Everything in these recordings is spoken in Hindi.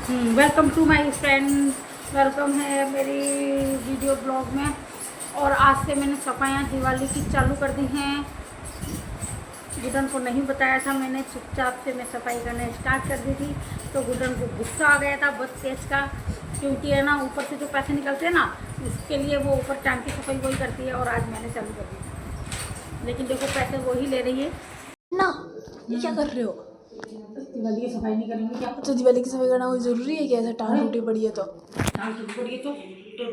Welcome to my friend, welcome है मेरी वीडियो ब्लॉग में। और आज से मैंने सफाइयाँ दिवाली की चालू कर दी हैं। गुडन को नहीं बताया था मैंने, चुपचाप से मैं सफाई करना स्टार्ट कर दी थी। तो गुडन को गुस्सा आ गया था बस तेज का, क्योंकि है ना ऊपर से जो पैसे निकलते हैं ना उसके लिए वो ऊपर टैंक की सफाई वही करती है। और आज मैंने चालू कर दी, लेकिन देखो पैसे वही ले रही है ना। ये क्या कर रहे हो? दिवाली की सफाई नहीं करेंगे क्या? तो दिवाली की सफाई करना कोई जरूरी है क्या? ऐसा टांग टूटी पड़ी है तो टांग टूटी पड़ी है तो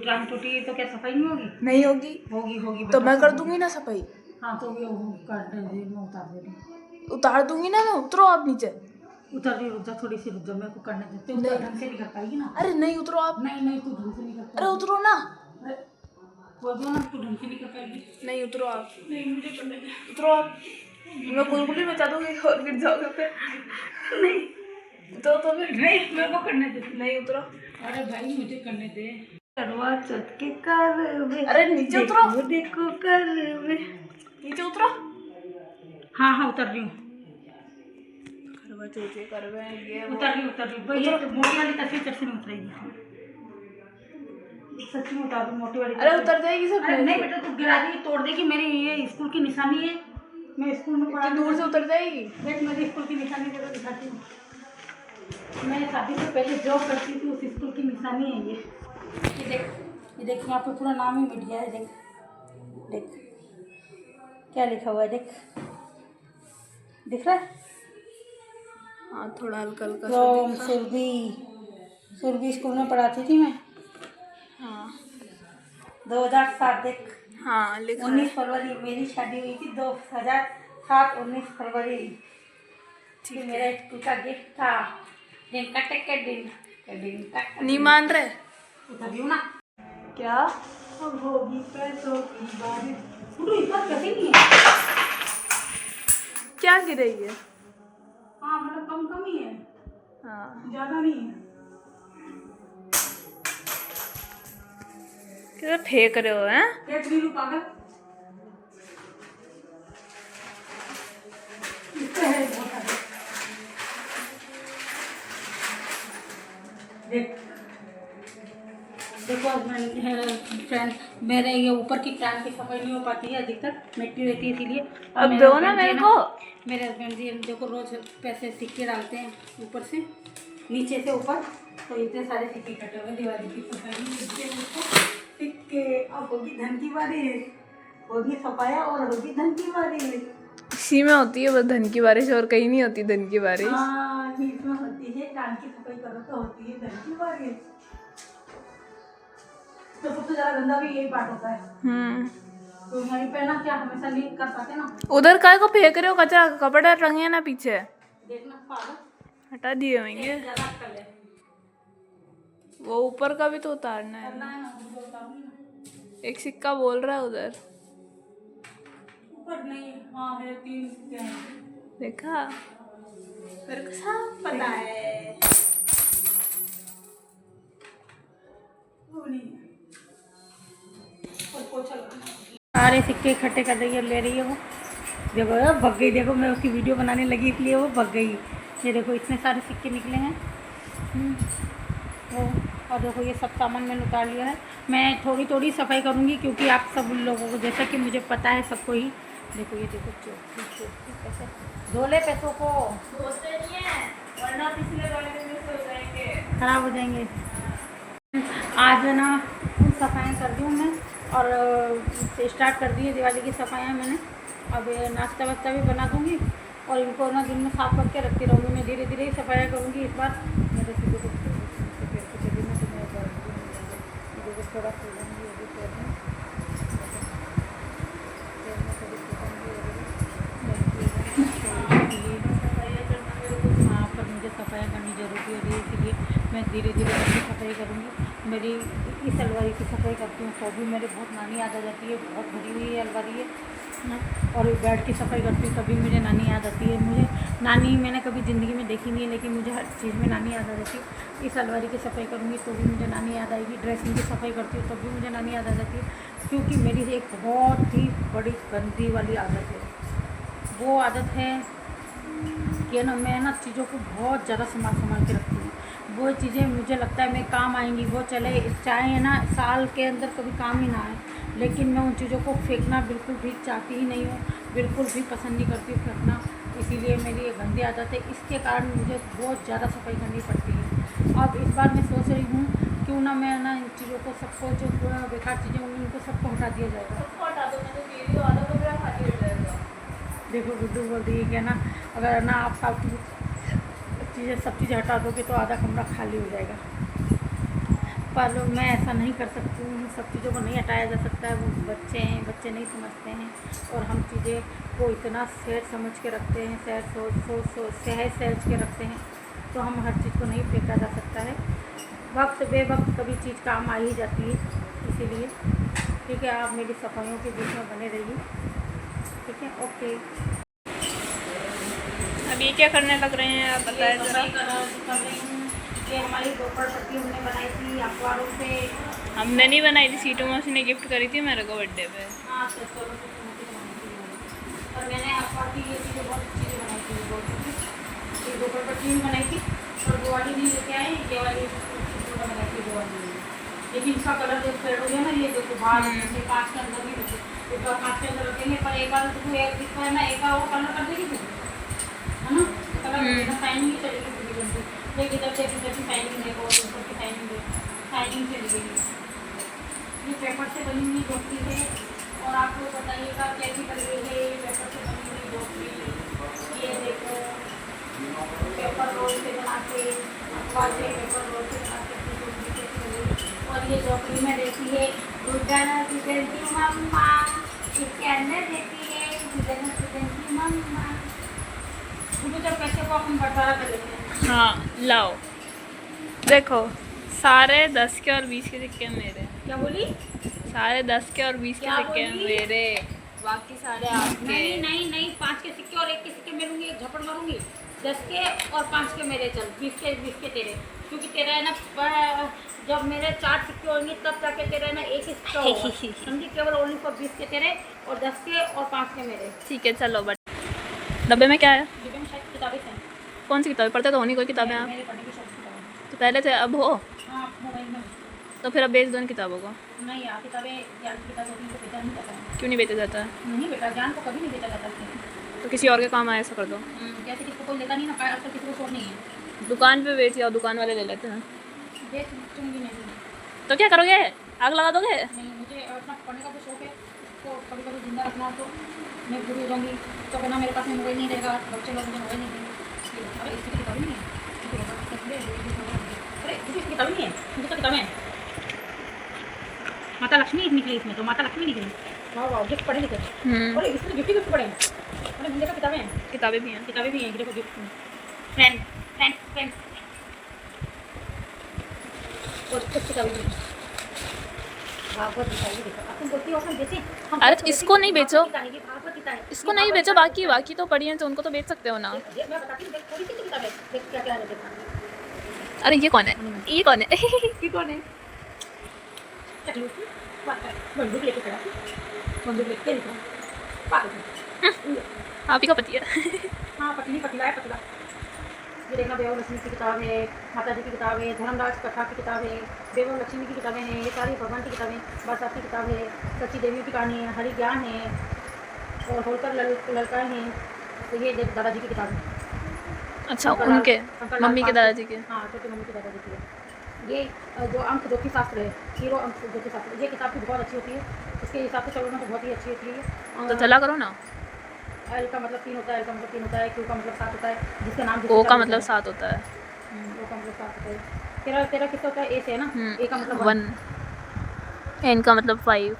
टांग टूटी है तो क्या सफाई नहीं होगी? नहीं होगी। होगी होगी तो मैं कर दूंगी ना सफाई। हाँ तो ये कर दे, मैं उतार दे रही। उतार दूंगी ना मैं। उतरो आप नीचे। उतर रही, रुक जा थोड़ी सी, रुक जा, मेरे को करने देते। उतर, ढंग से नहीं कर पाएगी ना। अरे नहीं उतरो आप। नहीं नहीं तू ढंग से नहीं कर अरे उतरो ना। बोल दो ना, तू ढंग से नहीं कर पाएगी। नहीं उतरो आप। नहीं मुझे करने दे। उतरो आप। मैं गुलगुली बचा दूंगी और गिर जाओगे फिर। नहीं उतरो तो फिर। नहीं मेरे को करने दे। नहीं उतरो। अरे भाई मुझे करने दे। करवा चौथ के करवे। अरे नीचे उतरो। देखो करवे। नीचे उतरो। हाँ हाँ उतर रही हूँ। करवा चौथ के करवे ये उतर रही भाई। ये तो मोटी वाली तस्वीर चढ़ से नहीं उतरेगी। सच्ची में उतार दूँ मोटी वाली। अरे उतर जाएगी सब। अरे नहीं बेटा, तू गिरा देगी, तोड़ देगी। मेरी ये स्कूल की निशानी है, मैं स्कूल में पढ़ा। दूर से उतर जाएगी। देख मेरी स्कूल की निशानी जगह दिखाती हूँ। मैं शादी से पहले जॉब करती थी, उस स्कूल की निशानी है ये देख यहाँ पे पूरा नाम ही मिट गया है। देख देख क्या लिखा हुआ है, देख दिख रहा है। हाँ थोड़ा हल्का हल्का फ्रॉम सुरभि स्कूल में पढ़ाती थी मैं। हाँ 2007 देख। हाँ लिखा 19 फरवरी मेरी शादी हुई थी, 2007 19 फरवरी। ठीक, मेरा स्कूल का गिफ्ट था। दिन का नहीं मान रहे। उतर ना। क्या अब होगी पैसों की बारिश। उठो, इस बार कैसे नहीं है। क्या गिर रही है? हाँ मतलब कम कम ही है, हाँ ज़्यादा नहीं है। क्या फेंक रहे हो हैं? देख नीलू पागल। इससे है बहुत सारे। देख देखो फ्रेंड, मेरे ये ऊपर की टैंक की सफाई नहीं हो पाती है अधिकतर, मिट्टी रहती है इसीलिए। और अब दो ना मेरे को। मेरे हस्बैंड जी देखो रोज पैसे सिक्के डालते हैं ऊपर से नीचे से ऊपर, तो इतने सारे सिक्के कटे हुए दिवाली की सफाई में सिक्के। अब होगी धन की बारी, होगी सफाया और होगी धन की बारी। इसी में होती है बस धन की बारिश, और कहीं नहीं होती धन की बारिश। हाँ इसमें होती है, टैंक की सफाई करो तो होती है धन की बारिश। तो सबसे ज्यादा गंदा भी यही पार्ट होता है। तो यहीं पे ना क्या हमेशा नहीं कर पाते ना। उधर काय को फेंक रहे हो कचरा? कपड़े टंगे ना पीछे। देखना पागल, हटा दिए होंगे। ज्यादा कर ले। वो ऊपर का भी तो उतारना है। करना है ना, मुझे उतारूंगी ना। एक सिक्का बोल रहा है उधर। ऊपर नहीं, हाँ है 3 सिक्के हैं। देखा? मेरे को सब पता है। वो नहीं है। और पोछा लगाना। सारे सिक्के इकट्ठे कर रही है, ले रही है वो। देखो यार भग गई, देखो मैं उसकी वीडियो बनाने लगी इसलिए वो भग गई। ये देखो इतने सारे सिक्के निकले हैं। वो और देखो ये सब सामान मैंने उतार लिया है। मैं थोड़ी थोड़ी सफाई करूँगी क्योंकि आप सब लोगों को, जैसा कि मुझे पता है सबको ही। देखो ये देखो पैसे धोले, पैसों को धोते नहीं है वरना पिछले वाले दिन में हो जाएंगे, खराब हो जाएंगे। आज है ना सफाइयाँ कर दी हूँ मैं, और स्टार्ट कर दी है दिवाली की सफाइयाँ मैंने। अब नाश्ता वास्ता भी बना दूँगी और इनको ना दिन में साफ करके रखती रहूँगी। मैं धीरे धीरे ही सफाइयाँ करूँगी इस बार। मेरे से देखो थोड़ा खोलूँगी अभी हाँ, पर मुझे सफाइयाँ करनी जरूरी हो रही है इसलिए मैं धीरे धीरे करके सफाई करूँगी। मेरी इस अलमारी की सफाई करती हूँ तो भी मेरे बहुत नानी याद आ जाती है, बहुत भरी हुई है अलमारी है ना। और बेड की सफाई करती हूँ तभी मुझे नानी याद आती है। मुझे नानी मैंने कभी ज़िंदगी में देखी नहीं है, लेकिन मुझे हर चीज़ में नानी याद आ जाती है। इस अलमारी की सफाई करूँगी तो भी मुझे नानी याद आएगी। ड्रेसिंग की सफाई करती हूँ तब भी मुझे नानी याद आ जाती है, क्योंकि मेरी एक बहुत ही बड़ी गंदी वाली आदत है। वो आदत है कि ना मैं ना चीज़ों को बहुत ज़्यादा संभाल के रखती हूँ। वो चीज़ें मुझे लगता है मैं काम आएंगी, वो चले चाहे ना साल के अंदर कभी काम ही ना आए, लेकिन मैं उन चीज़ों को फेंकना बिल्कुल भी चाहती ही नहीं हूँ, बिल्कुल भी पसंद नहीं करती हूँ फेंकना। इसीलिए मेरी ये गंदी आदत है, इसके कारण मुझे बहुत ज़्यादा सफाई करनी पड़ती है। अब इस बार मैं सोच रही हूँ क्यों ना मैं ना इन चीज़ों को सबको जो बेकार चीज़ें होंगी उनको सबको हटा दिया जाएगा। सबको हटा दो, मैं तो कह रही हूँ आधा कमरा खाली हो जाएगा। देखो गुड्डू बोल रही है कि ना अगर ना आप फालतू चीज़ें सब चीज़ें हटा दोगे तो आधा कमरा खाली हो जाएगा, पर मैं ऐसा नहीं कर सकती हूँ। सब चीज़ों को नहीं हटाया जा सकता है, वो बच्चे हैं, बच्चे नहीं समझते हैं, और हम चीज़ें को इतना सहज समझ के रखते हैं, सहज सहज के रखते हैं, तो हम हर चीज़ को नहीं फेंका जा सकता है। वक्त बेवक्त कभी चीज़ काम आ ही जाती है, इसीलिए ठीक है, आप मेरी सफाइयों के बीच में बने रहिए, ठीक है, ओके। अब ये क्या करने लग रहे हैं आप बताएं ये जरा। सफाई कर रही हूँ। ये हमारी दोपहर पट्टी हमने बनाई थी अखबारों से। हमने नहीं बनाई थी, सीटू मौसी ने गिफ्ट करी थी मेरे को बर्थडे पे। हाँ तो चलो तो तुम्हें बनाई थी, और मैंने अखबार की ये चीज़ें बहुत अच्छी चीज़ें बनाई थी, बहुत अच्छी। ये दोपहर पट्टी भी बनाई थी, और वो वाली नहीं लेके आए, ये वाली बनाई थी वो वाली। लेकिन इसका कलर जो फेड हो गया ना, ये देखो बाहर से कांच के अंदर भी रखे, एक बार कांच के अंदर रखेंगे, पर एक बार तो एक दिखता है ना, एक बार वो कलर कर देगी तुम, है ना, कलर शाइनिंग ही चलेगी पूरी बनती। लेकिन इधर से इधर की शाइनिंग है, बहुत ऊपर की शाइनिंग है, शाइनिंग से लगेगी। ये पेपर से बनी हुई झोपड़ी है, और आप लोग बताइएगा कैसी लग रही है ये पेपर से बनी हुई झोपड़ी। ये देखो पेपर रोल से बना के, अखबार से पेपर रोल से बना के अपनी झोपड़ी कैसी लग रही है। और ये झोपड़ी में रहती है गुड्डन सुगन की मम्मा, इसके अंदर रहती है गुड्डन सुगन की मम्मा। जब पैसे को अपन बंटवारा कर लेते हैं। हाँ लाओ, देखो सारे 10 के और 20 के सिक्के मेरे। क्या बोली? सारे 10 के और 20 के क्या सिक्के बोली? मेरे, बाकी सारे आपके। नहीं नहीं नहीं, 5 के सिक्के और 1 के सिक्के मिलूंगी, एक झपड़ मारूंगी। 10 के और 5 के मेरे, चल 20 के तेरे, क्योंकि तेरा है ना जब मेरे 4 सिक्के होंगे तब जाके तेरा है ना 1 ही सिक्का होगा, समझी? केवल ओनली फॉर 20 के तेरे और 10 के और 5 के मेरे। ठीक है चलो, बट डब्बे में क्या है? डिब्बे में शायद किताबें हैं। कौन सी किताबें पढ़ते तो हो नहीं कोई किताबें आप? मेरे पढ़ने की शायद किताबें। तो पहले थे, अब हो? हाँ मोबाइल में। तो फिर अब बेच दो इन किताबों को। नहीं यार, किताबें ज्ञान की किताब होती है तो बेचा नहीं जाता है। क्यों नहीं बेचा जाता है? नहीं बेटा, ज्ञान को कभी नहीं बेचा जाता है। तो किसी और के काम आए ऐसा कर दो। जैसे किसी को कोई लेता नहीं ना, अब तो किसी को शौक नहीं है। दुकान पे बेच, या दुकान वाले ले लेते हैं। बेचूंगी नहीं। तो क्या करोगे, आग लगा दोगे? नहीं, मुझे अपना पढ़ने का जो शौक है उसको कभी कभी जिंदा रखना, तो मैं बुरी हो जाऊँगी, तो कहना मेरे पास में मोबाइल नहीं रहेगा, बच्चे लोग मुझे मोबाइल नहीं देंगे। अरे इसकी किताब नहीं है, अरे इसकी किताब नहीं है, मुझे तो किताबें हैं। माता लक्ष्मी निकली इसमें, तो माता लक्ष्मी निकली। वाह वाह, गिफ्ट पढ़े लिखे। अरे इसमें गिफ्ट पढ़े। अरे मुझे तो किताबें हैं, किताबें भी हैं। किताबें भी हैं, देखो गिफ्ट में फ्रेंड फ्रेंड फ्रेंड और कुछ किताबें भी हैं। भागवत गीता ये देखो, अपन बोलती हो अपन बेचे। अरे इसको नहीं बेचो, भागवत गीता है, इसको नहीं बेचो, बाकी तो पढ़ी हैं तो उनको तो बेच सकते हो ना। ये मैं बताती हूँ, देख थोड़ी सी किताब है, देख क्या क्या है, देखो अरे ये कौन है, ये कौन है? ये कौन है? चकलू बंदूक लेके खड़ा, बंदूक लेके खड़ा, पागल। आप ही का पति है। हाँ पतली पतला है, पतला। ये देखना, बेव लक्ष्मी की किताब है, माता जी की किताब है, धर्मराज कथा की किताब है, बेव लक्ष्मी की किताबें हैं, ये सारी भगवान की किताबें, बरसात की किताब है, सच्ची देवियों की कहानी है, हरि ज्ञान है, और होलकर ललकाएँ हैं। तो ये देख दादाजी की किताब है। अच्छा उनके मम्मी के दादाजी के। हाँ छोटी मम्मी के दादाजी की है। ये जो अंक ज्योति शास्त्र है, हीरो अंक ज्योति शास्त्र, ये किताब भी बहुत अच्छी होती है, इसके हिसाब से चलो ना तो बहुत ही अच्छी होती है। तो चला करो ना। एल का मतलब 3 होता है, एल का मतलब 3 होता है, क्यू का मतलब 7 होता है, जिसका नाम ओ का मतलब 7 होता है। ओ का मतलब 7 होता है। तेरा कितना होता है? ए से है ना, ए का मतलब 1, एन का मतलब 5,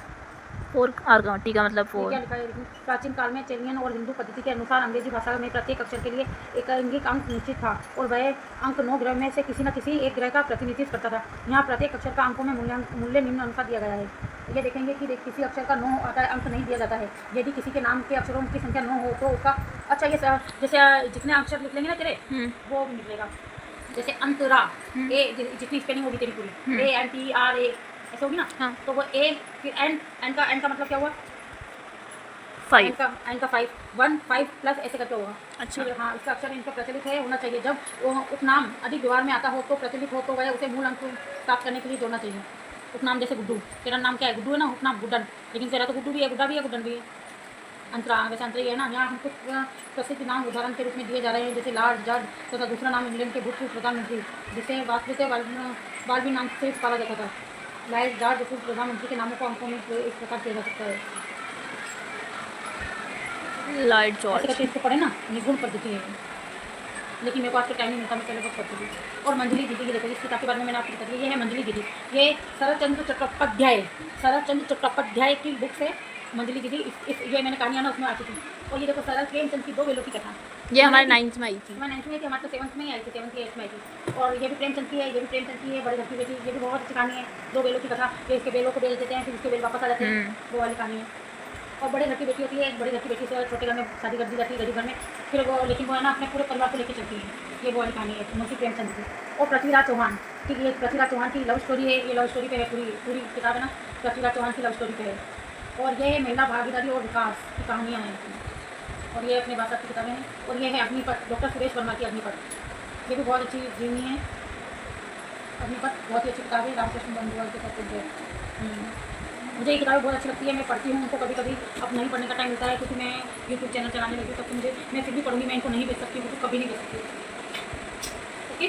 4, आर का टी का मतलब 4। क्या लिखा है? प्राचीन काल में चैनियन और हिंदू पद्धति के अनुसार अंग्रेजी भाषा में प्रत्येक अक्षर के लिए एक अंगिक अंक निश्चित था, और वह अंक 9 ग्रह में से किसी न किसी एक ग्रह का प्रतिनिधित्व करता था। यहाँ प्रत्येक अक्षर का अंकों में मूल्य निम्न अनुसार दिया गया है। ये देखेंगे कि किसी अक्षर का 9 आता है, अंक नहीं दिया जाता है। यदि किसी के नाम के अक्षरों की संख्या 9 हो तो उसका, अच्छा ये जैसे जितने अक्षर लिख लेंगे ना तेरे, वो निकलेगा। जैसे अंतरा, ए जितनी स्पेलिंग होगी तेरी पूरी, ANTRA ऐसे होगी ना। हाँ। तो वो ए, फिर एन का मतलब क्या हुआ? 5 इनका 5 1 5 प्लस ऐसे करके होगा। अच्छा। फिर हाँ, इसका अक्षर इनका प्रचलित है होना चाहिए। जब वो उपनाम अधिक व्यवहार में आता हो तो प्रचलित हो तो वह उसे मूल अंक प्राप्त करने के लिए जोड़ना चाहिए। उपनाम जैसे गुड्डू, तेरा नाम क्या है? गुड्डू है ना, उपनाम गुड्डन, लेकिन तेरा तो गुड्डू भी है, गुड्डा भी है, गुड्डन भी है। अंतरा वैसे अंतर ये है ना, यहाँ हम कुछ प्रसिद्ध नाम उदाहरण के रूप में दिए जा रहे हैं, जैसे लॉर्ड जॉर्ज तथा दूसरा नाम इंग्लैंड के भूतपूर्व प्रधानमंत्री जिसे वास्तविक बालवी नाम से पाला जाता था। लॉर्ड जॉर्ज पूर्व प्रधानमंत्री के नामों को अंकों में इस प्रकार किया जा सकता है। लॉर्ड ऐसे जॉर्ज। करके इसको पढ़े ना, निगुण पद्धति है, लेकिन मेरे को आज तो टाइम नहीं मिलता, मैं पहले बहुत पढ़ती थी। और मंजली दीदी की देखो, इस किताब के बारे में मैंने आपको बता दिया, ये है मंजली दीदी, ये शरतचंद्र चट्टोपाध्याय की बुक से मंजली दीदी इस ये मैंने कहानियाँ ना उसमें आती थी। और ये देखो सरल प्रेमचंद की 2 बेलों की कथा, ये हमारे 9th में आई थी। मैं 9th में थी, हमारे तो 7th में ही आई थी, 7th या 8th में आई थी। और ये भी प्रेमचंद की है, ये भी प्रेमचंद की है, बड़े घर की बेटी, ये भी बहुत अच्छी कहानी है। 2 बेलों की कथा, ये इसके बेलों को बेच देते हैं, फिर इसके बेल वापस आ जाते हैं, वो वाली कहानी है। और बड़े घर की बेटी होती है, एक बड़े घर की बेटी से छोटे घर में शादी कर दी जाती है, गरीब घर में, फिर वो लेकिन वो है ना अपने पूरे परिवार को लेकर चलती है। ये वो वाली कहानी है मुंशी प्रेमचंद की। और पृथ्वीराज चौहान की, ये पृथ्वीराज चौहान की लव स्टोरी है, ये लव स्टोरी पे है, पूरी किताब है ना पृथ्वीराज चौहान की लव स्टोरी पे है। और ये महिला भागीदारी और विकास की कहानियाँ हैं, और ये अपने बात की किताबें हैं। और ये है अग्निपथ, डॉक्टर सुरेश वर्मा की अग्निपथ, ये भी बहुत अच्छी जीवनी है। अग्निपथ बहुत ही अच्छी किताब है, रामकृष्ण बंधुआल के साथ है। मुझे ये किताबें बहुत अच्छी लगती है, मैं पढ़ती हूँ उनको। कभी कभी अब नहीं पढ़ने का टाइम मिलता है क्योंकि मैं यूट्यूब चैनल चलाने लगी हूँ, तब तो मैं फिर भी पढ़ूँगी, मैं इनको नहीं बेच सकती हूँ, तो कभी नहीं बेच सकती। ओके,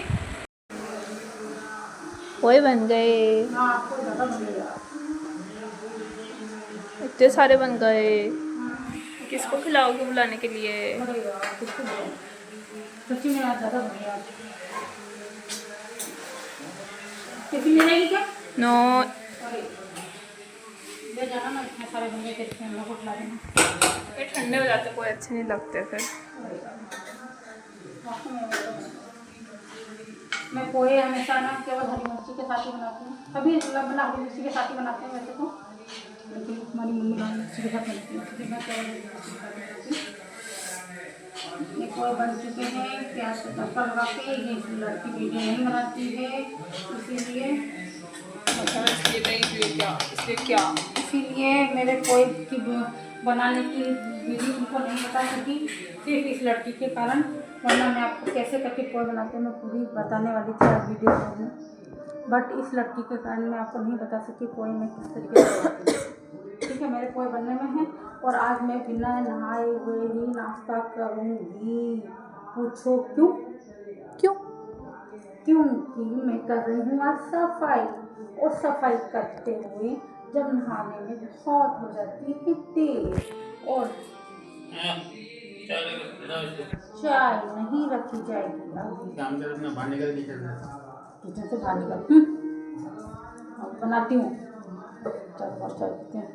पोए बन गए, हाँ आपको ज़्यादा बन गया, इतने सारे बन गए। किसको खिलाओगे बुलाने के लिए? सच्ची में आज ज़्यादा बन गया। टिफिन ले जाएगी क्या? नो, ले जाना ना, इतने सारे बन गए थे, हम लोग को खिला देना। ये ठंडे हो जाते, कोई अच्छे नहीं लगते फिर। मैं पोहे हमेशा ना केवल हरी मिर्ची के साथ ही बनाती हूँ, कभी मतलब हरी मिर्ची के साथ ही बनाती हूँ वैसे तो, लेकिन हमारी मम्मी लाल मिर्ची के साथ बनाती है, क्योंकि मैं केवल हरी मिर्ची के साथ बनाती हूँ। ये पोहे बन चुके हैं, प्याज का तड़का लगा के। ये लड़की वीडियो नहीं बनाती है, इसीलिए इसीलिए मेरे पोहे की बनाने की विधि उनको नहीं बता सकी, सिर्फ इस लड़की के कारण, वरना मैं आपको कैसे करके पोहे बनाते हैं मैं पूरी बताने वाली थी आज वीडियो में, बट इस लड़की के कारण मैं आपको नहीं बता सकी पोहे मैं किस तरीके से बनाती हूँ। ठीक है, मेरे पोहे बनने में हैं, और आज मैं बिना नहाए हुए ही नाश्ता करूँगी। पूछो क्यों? क्योंकि मैं कर रही हूँ आज सफाई, और सफाई करते हुए जब नहाने में बहुत हो जाती है देर, और चाय नहीं रखी जाएगी किचन से बाहर निकल बनाती हूँ। चल बहुत चाय पीते हैं।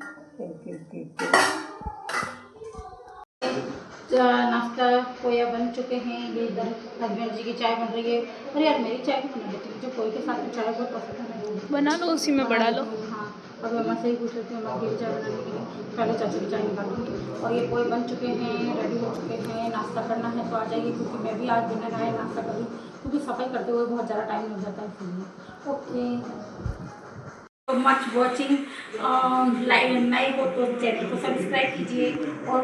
नाश्ता पोया बन चुके हैं, ये इधर हस्बैंड जी की चाय बन रही है। अरे यार मेरी चाय भी बना देती हूँ, मुझे पोहे के साथ में चाय बहुत पसंद है। बना लो, उसी में बढ़ा लो। हाँ, अब अम्मा से ही पूछ लेती हूँ, अम्मा की चाय बनाने के लिए पहले चाची की चाय निकालूँगी। और ये पोहे बन चुके हैं, रेडी हो चुके हैं, नाश्ता करना है तो आ जाइए, क्योंकि मैं भी आज बिना नहाए नाश्ता करूँ, क्योंकि सफाई करते हुए बहुत ज़्यादा टाइम लग जाता है इसलिए। ओके, मच वॉचिंग, नए हो तो चैनल को सब्सक्राइब कीजिए, और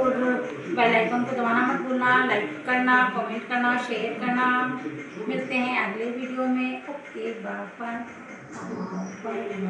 बेल आइकन को दबाना मत भूलना, लाइक करना, कमेंट करना, शेयर करना। मिलते हैं अगले वीडियो में। Okay, bye bye.